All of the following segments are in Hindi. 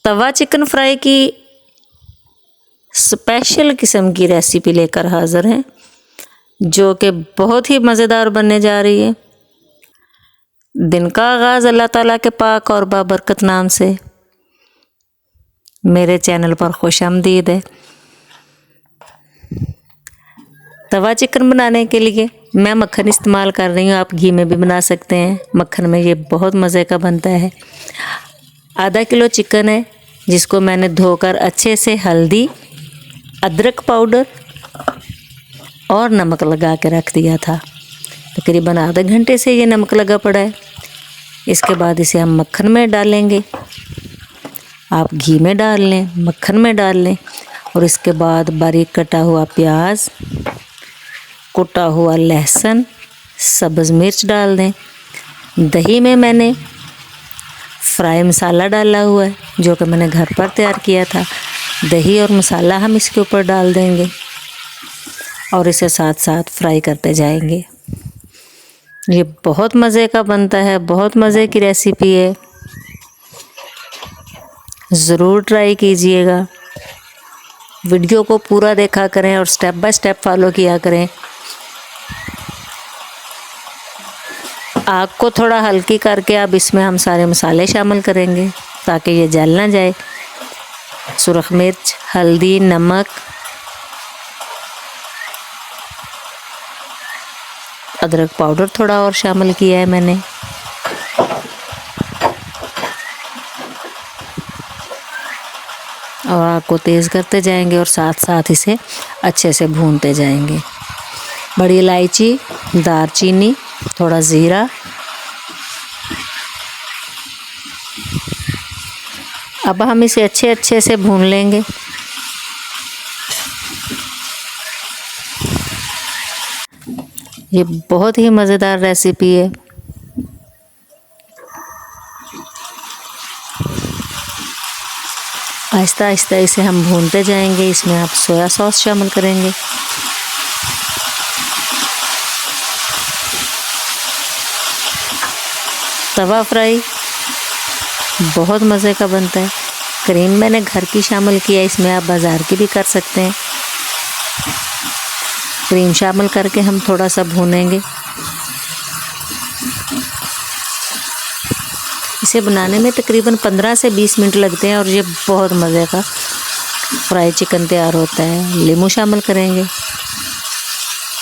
तवा चिकन फ्राई की स्पेशल किस्म की रेसिपी लेकर हाज़िर हैं, जो कि बहुत ही मज़ेदार बनने जा रही है। दिन का आगाज़ अल्लाह ताला के पाक और बाबरकत नाम से। मेरे चैनल पर खुशामदीद है। तवा चिकन बनाने के लिए मैं मक्खन इस्तेमाल कर रही हूँ, आप घी में भी बना सकते हैं। मक्खन में ये बहुत मज़े का बनता है। आधा किलो चिकन है, जिसको मैंने धोकर अच्छे से हल्दी, अदरक पाउडर और नमक लगा के रख दिया था। तकरीबन आधे घंटे से ये नमक लगा पड़ा है। इसके बाद इसे हम मक्खन में डालेंगे। आप घी में डाल लें, मक्खन में डाल लें। और इसके बाद बारीक कटा हुआ प्याज, कुटा हुआ लहसुन, सब्ज़ मिर्च डाल दें। दही में मैंने फ्राई मसाला डाला हुआ है, जो कि मैंने घर पर तैयार किया था। दही और मसाला हम इसके ऊपर डाल देंगे और इसे साथ साथ फ्राई करते जाएंगे। ये बहुत मज़े का बनता है, बहुत मज़े की रेसिपी है। ज़रूर ट्राई कीजिएगा। वीडियो को पूरा देखा करें और स्टेप बाय स्टेप फॉलो किया करें। आग को थोड़ा हल्की करके अब इसमें हम सारे मसाले शामिल करेंगे ताकि ये जल ना जाए। सुरख मिर्च, हल्दी, नमक, अदरक पाउडर थोड़ा और शामिल किया है मैंने। और आग को तेज़ करते जाएंगे और साथ साथ इसे अच्छे से भूनते जाएंगे। बड़ी इलायची, दालचीनी, थोड़ा ज़ीरा। अब हम इसे अच्छे से भून लेंगे। ये बहुत ही मज़ेदार रेसिपी है। आहिस्ता आहिस्ता इसे हम भूनते जाएंगे। इसमें आप सोया सॉस शामिल करेंगे। तवा फ्राई बहुत मज़े का बनता है। क्रीम मैंने घर की शामिल किया, इसमें आप बाज़ार की भी कर सकते हैं। क्रीम शामिल करके हम थोड़ा सा भूनेंगे। इसे बनाने में तकरीबन 15 से 20 मिनट लगते हैं और ये बहुत मज़े का फ्राई चिकन तैयार होता है। नींबू शामिल करेंगे।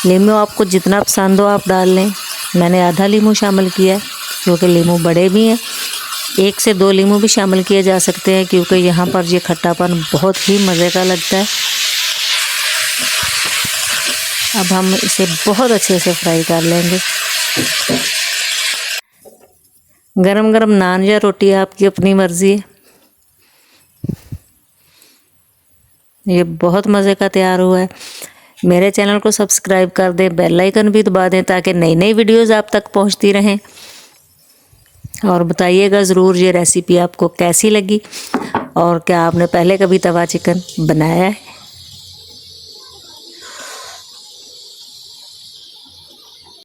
नींबू आपको जितना पसंद हो आप डाल लें। मैंने आधा नींबू शामिल किया है, क्योंकि नींबू बड़े भी हैं। 1 से 2 नींबू भी शामिल किए जा सकते हैं, क्योंकि यहाँ पर ये खट्टापन बहुत ही मज़े का लगता है। अब हम इसे बहुत अच्छे से फ्राई कर लेंगे। गरम गरम नान या रोटी आपकी अपनी मर्ज़ी है। ये बहुत मज़े का तैयार हुआ है। मेरे चैनल को सब्सक्राइब कर दें, बेल आइकन भी दबा दें ताकि नई नई वीडियोज़ आप तक पहुंचती रहें। और बताइएगा ज़रूर ये रेसिपी आपको कैसी लगी और क्या आपने पहले कभी तवा चिकन बनाया है।